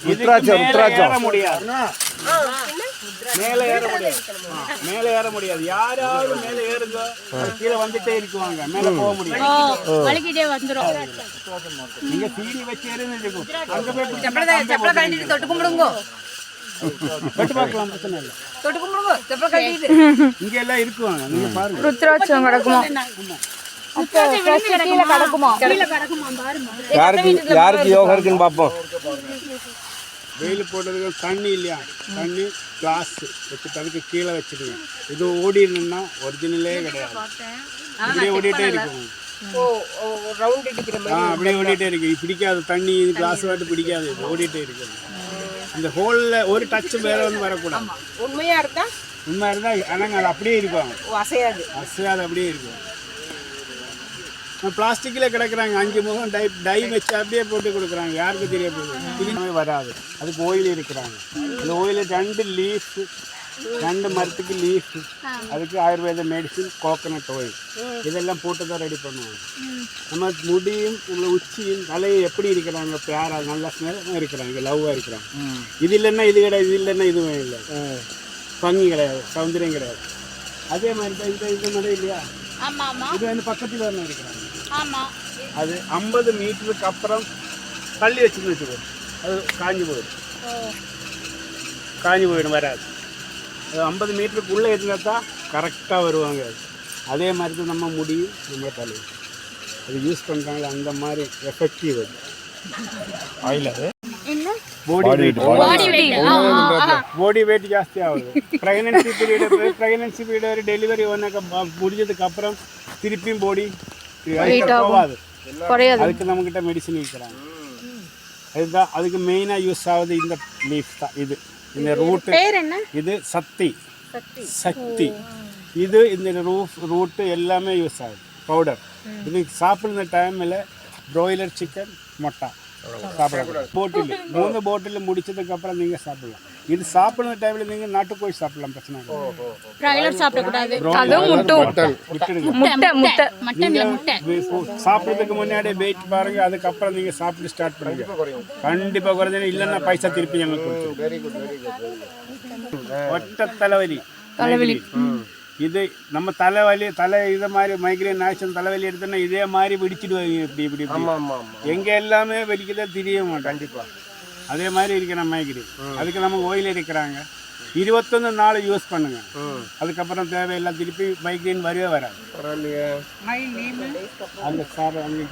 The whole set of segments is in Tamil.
ஏற முடியாது, மேலே ஏற முடியாது, மேலே ஏற முடியாது. யாராவது மேலே ஏறுங்க கீழே வந்துட்டே இருக்குவாங்க, மேலே போக முடியாது. நீங்க சீடி வச்சு ஏறுங்க, அங்க போய் தொட்டு பார்க்கலாம், பிரச்சனை இல்லை. இங்க எல்லாம் இருக்குவாங்க, நீங்க பாருங்க. ருத்ராட்சம் கிடக்குமா? யாருக்கு யோகா இருக்குன்னு பார்ப்போம். வெயில் போட்டதுக்கு தண்ணி இல்லையா, தண்ணி கிளாஸ் வச்சுட்டு அதுக்கு கீழே வச்சுடுங்க. இது ஓடினா ஒரிஜினலே கிடையாது, அப்படியே ஓடிட்டே இருக்கும். அப்படியே ஓடிட்டே இருக்கு, பிடிக்காது தண்ணி, கிளாஸ் வாட்டு பிடிக்காது, ஓடிட்டே இருக்கு. இந்த ஹோல்ல ஒரு டச் வேற வந்து வரக்கூடாது. உண்மையா இருந்தா ஆனால் அது அப்படியே இருக்கும், அசையாது, அப்படியே இருக்கும். பிளாஸ்டிக்கில் கிடக்குறாங்க, 5 முகம் டை வச்சு அப்படியே போட்டு கொடுக்குறாங்க, யாருக்கு தெரிய போகுது, திரும்பவே வராது. அதுக்கு ஓயில் இருக்கிறாங்க, அந்த ஓயிலில் 2 லீஃப், 2 மரத்துக்கு லீஃப், அதுக்கு ஆயுர்வேத மெடிசின், கோகனட் ஆயில், இதெல்லாம் போட்டு தான் ரெடி பண்ணுவாங்க. நம்ம முடியும், நம்மளை உச்சியும் தலையும் எப்படி இருக்கிறாங்க, பேரா நல்லா ஸ்மெல்லாக இருக்கிறாங்க, லவ்வாக இருக்கிறாங்க. இது இல்லைன்னா இது கிடையாது, இது இல்லைன்னா இதுவும் இல்லை, பங்கி கிடையாது, சௌந்தரியம் கிடையாது. அதே மாதிரி தான் இந்த மாதிரி இல்லையா, இது வந்து பக்கத்தில் தானே இருக்கிறாங்க. அது 50 மீட்டருக்கு அப்புறம் தள்ளி வச்சுன்னு வச்சுக்கோ, அது காஞ்சி போயிடும், வராது. அது 50 மீட்டருக்குள்ளே இருந்தால் தான் கரெக்டாக வருவாங்க. அதே மாதிரி தான் நம்ம முடியும், நம்ம தலை அது யூஸ் பண்ணுறாங்க, அந்த மாதிரி எஃபெக்டிவ் அது ஆயில். அது பாடி வெயிட் ஜாஸ்தி ஆகுது. ப்ரெக்னென்சி பீரியட் ஒரு டெலிவரி முடிஞ்சதுக்கு அப்புறம் திருப்பியும் பாடி போகாது, அதுக்கு நம்மக்கிட்ட மெடிசன் இருக்கிறாங்க. அதுதான் அதுக்கு மெயினாக யூஸ் ஆகுது இந்த லீஃப் தான். இது இந்த ரூட்டு, இது சக்தி, இது இந்த ரூட்டு எல்லாமே யூஸ் ஆகுது. பவுடர் இது சாப்பிடுற டைமில் ப்ராய்லர் சிக்கன், முட்டை சாப்பிடக்கூடாது. 3 பாட்டில் முடிச்சதுக்கு அப்புறம் நீங்கள் சாப்பிடலாம். இது சாப்பிடுற டைமில் நீங்கள் நாட்டுக்கோழி சாப்பிடலாம், பிரச்சனை இல்லை. சாப்பிட்றதுக்கு முன்னாடியே வெயிட் பாருங்க, அதுக்கப்புறம் நீங்கள் சாப்பிட்டு ஸ்டார்ட் பண்ணுங்க, கண்டிப்பாக குறைஞ்சது. இல்லைன்னா பைசா திருப்பி எங்களுக்கு ஒட்ட தலைவலி. இது நம்ம தலை இதை மாதிரி மைக்ரேன் ஆக்ஷன் தலைவலி எடுத்தோன்னா இதே மாதிரி வெடிச்சிடுவாங்க, இப்படி எங்கே எல்லாமே வெடிக்கதே தெரிய மாட்டோம். கண்டிப்பாக அதே மாதிரி இருக்கிற மைக்ரேன். அதுக்கு நம்ம ஓயில் இருக்கிறாங்க, 21 நாள் யூஸ் பண்ணுங்க, அதுக்கப்புறம் தேவையில்லாம் திருப்பி மைக்ரேன் வரவே வராது. அந்த சார் அங்கே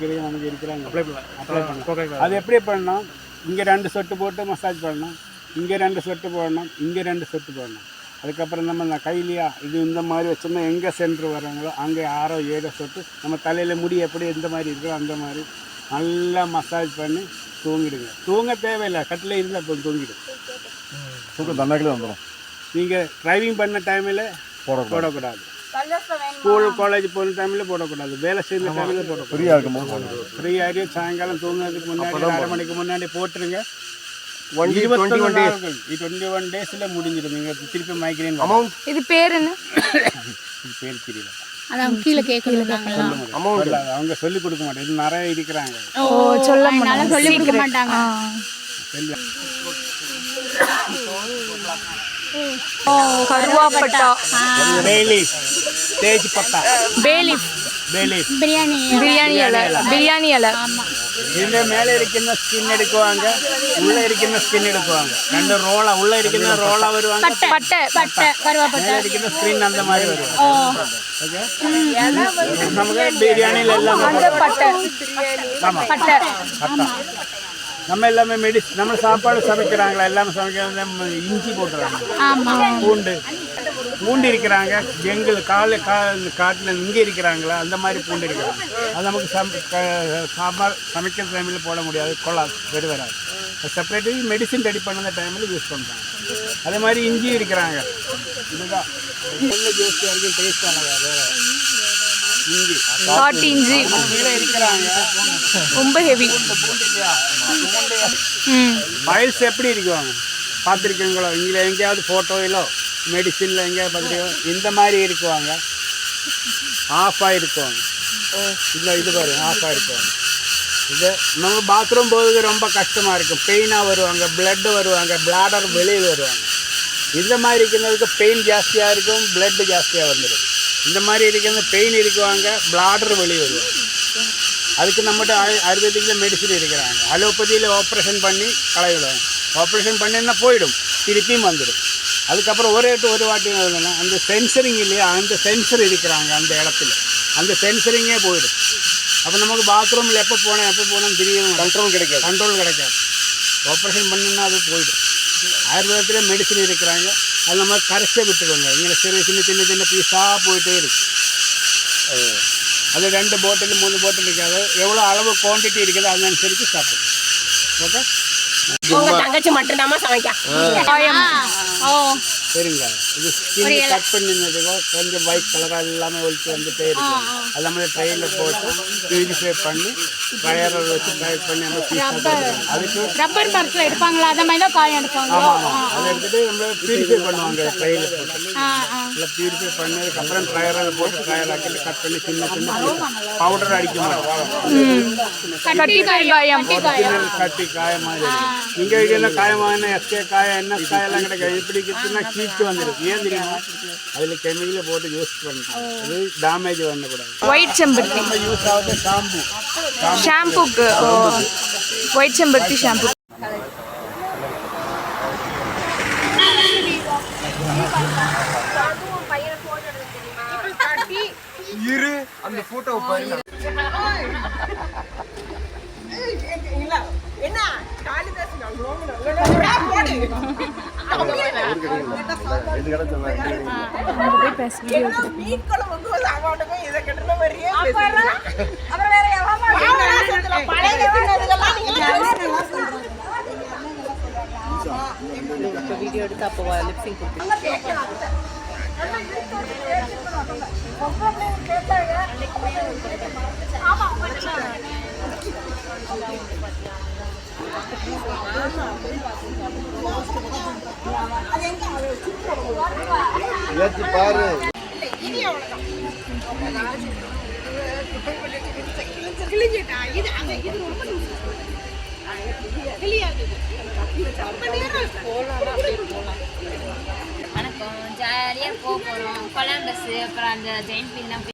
இருக்கிறாங்க, அப்ளை பண்ணலாம். அது எப்படி பண்ணணும், இங்கே 2 சொட்டு போட்டு மசாஜ் பண்ணணும், இங்கே 2 சொட்டு போடணும், இங்கே 2 சொட்டு போடணும். அதுக்கப்புறம் நம்ம கையிலையா இது இந்த மாதிரி வச்சோம்னா எங்கே சென்ட்ரு வராங்களோ அங்கே 6 7 சொட்டு நம்ம தலையில் முடி எப்படி எந்த மாதிரி இருக்கோ அந்த மாதிரி நல்லா மசாஜ் பண்ணி தூங்கிடுங்க. தூங்க தேவையில்லை, கட்டில் இருந்தால் அப்போ தூங்கிடும். தூக்கம் தண்ணாக்கில் வந்துடும். நீங்கள் ட்ரைவிங் பண்ண டைமில் போடக்கூடாது, ஸ்கூல் காலேஜ் போன டைமில் போடக்கூடாது, வேலை செய்கிற டைமில் போடக்கூடாது. ஃப்ரீயாக சாயங்காலம் தூங்குறதுக்கு முன்னாடி 1/2 மணிக்கு முன்னாடி போட்டுருங்க. 21 டேஸ்ல முடிஞ்சிடும். நீங்க திருப்பி மைக்ரேன் அமௌண்ட். இது பேர் என்ன? இது பேர் தெரியல, அதான் கீழ கேக்குறாங்க. அமௌண்ட் அவங்க சொல்லி கொடுக்க மாட்டாங்க, இது நிறைய இருக்கிறாங்க. சொல்ல மாட்டாங்க. கருவாப்பட்டா, பேலீஃப், தேஜ் பத்தா, பேலீஃப், பிரியாணி இலை. இந்த மேலே இருக்கிற ஸ்கின் எடுக்குவாங்க, உள்ள இருக்கிற ஸ்கின் எடுக்குவாங்க. 2 ரோலா, உள்ள இருக்கிற ரோலா வருவாங்க, மேலே இருக்கிற ஸ்கின் அந்த மாதிரி வருவாங்க. ஓகே, நமக்கு பிரியாணியில் எல்லாம் நம்ம எல்லாமே நம்ம சாப்பாடு சமைக்கிறாங்களா, எல்லாமே சமைக்கிறாங்க. இஞ்சி போட்டுறாங்க, பூண்டு இருக்கிறாங்க, ஜங்கிள் காட்டில் இங்கே இருக்கிறாங்களா அந்த மாதிரி பூண்டு இருக்கிறாங்க. அது நமக்கு சாம்பார் சமைக்கிற டைமில் போட முடியாது, கொள்ளாது, வராது. செப்பரேட்டு மெடிசின் ரெடி பண்ணுற டைமில் யூஸ் பண்ணுறாங்க. அதே மாதிரி இஞ்சி இருக்கிறாங்க, இதுதான் ஜோஸ்டியாக இருக்குது, டேஸ்டானது. இஞ்சி இருக்கிறாங்க, ரொம்ப ஹெவி. ஃபைல்ஸ் எப்படி இருக்குவாங்க பார்த்துருக்கீங்களோ, இங்கே எங்கேயாவது ஃபோட்டோயிலோ மெடிசினில் எங்கேயாவது பார்த்துருக்கோம், இந்த மாதிரி இருக்குவாங்க, ஆஃபாக இருக்குவாங்க. இல்லை இது பாருங்க, ஆஃபாக இருக்குவாங்க. இது நம்ம பாத்ரூம் போகிறதுக்கு ரொம்ப கஷ்டமாக இருக்கும். பெயினாக வருவாங்க, பிளட்டு வருவாங்க, பிளாடர் வெளியில் வருவாங்க. இந்த மாதிரி இருக்கிறதுக்கு பெயின் ஜாஸ்தியாக இருக்கும், பிளட்டு ஜாஸ்தியாக வந்துடும். இந்த மாதிரி இருக்கிறது பெயின் இருக்குவாங்க, பிளாடர் வெளியே வருவாங்க. அதுக்கு நம்மகிட்ட ஆயுர்வேதிக்கில் மெடிசின் இருக்கிறாங்க. அலோபதியில் ஆப்ரேஷன் பண்ணி களைவிடுவாங்க. ஆப்ரேஷன் பண்ணினா போயிடும், திருப்பியும் வந்துடும். அதுக்கப்புறம் ஒரு வாட்டி அந்த சென்சரிங் இல்லையா, அந்த சென்சர் இருக்கிறாங்க அந்த இடத்துல, அந்த சென்சரிங்கே போயிடும். அப்போ நமக்கு பாத்ரூமில் எப்போ போனோம் தெரியும், கண்ட்ரோல் கிடைக்காது. ஆப்ரேஷன் பண்ணினா அது போயிடும். ஆயுர்வேதத்தில் மெடிசின் இருக்கிறாங்க, அது நம்ம கரைச்சே விட்டுருவாங்க. இங்கே சின்ன பீஸாக போயிட்டே இருக்கு. அது 2 பாட்டில் 3 பாட்டில் இருக்காது, எவ்வளோ அளவு குவான்டிட்டி இருக்குது அதனுசரித்து சாப்பிடுவோம். ஓகே, உங்க தங்கச்சி மட்டும் தான் சமைக்க. சரிங்க. இது ஸ்கின் கட் பண்ணினதுக்கோ கொஞ்சம் ஒயிட் கலராக எல்லாமே ஒழிச்சு வந்துட்டே இருக்கும். அது நம்ம ட்ரெயினில் போட்டு பியூரிஃபை பண்ணி ட்ரையரில் வச்சு ட்ரை பண்ணி நம்ம அதுக்கு ரப்பர் மரத்தில் எடுப்பாங்களா, அந்த மாதிரி தான் காயம் எடுப்பாங்க. அதை எடுத்துகிட்டு நம்ம பியூரிஃபை பண்ணுவாங்க ட்ரெயினில் போட்டு. நல்லா பியூரிஃபை பண்ணதுக்கப்புறம் ட்ரையரில் போட்டு ட்ரையர் ஆக்கிட்டு கட் பண்ணி சின்ன பவுடர் அடிக்க மாட்டோம். கட்டி காயம் மாதிரி இங்கே வைக்கிற காயமான எஸ்கே காயம் என்ன காயெல்லாம் கிடைக்காது. இப்படி கிட்டுனா கீட்டு வந்துடும். ஏன் தெரியுமா, அதில் கெமிக்கலை போட்டு யூஸ் பண்ணுறோம். அது டேமேஜ் பண்ணக்கூடாது. ஒயிட் செம்பருத்தி நம்ம யூஸ் ஆகுது ஷாம்புக்கு. ஒயிட் செம்பருத்தி ஷாம்பு. இரு அந்த போட்டோவை பாருங்க. என்ன காளிதாஸ் வீடியோ எடுத்து அப்போ லிப்சிங் பாரு வணக்கம், ஜாலியாக போக போகிறோம். கொலாம்பஸ் அப்புறம் அந்த ஜெயின் வீல்லாம்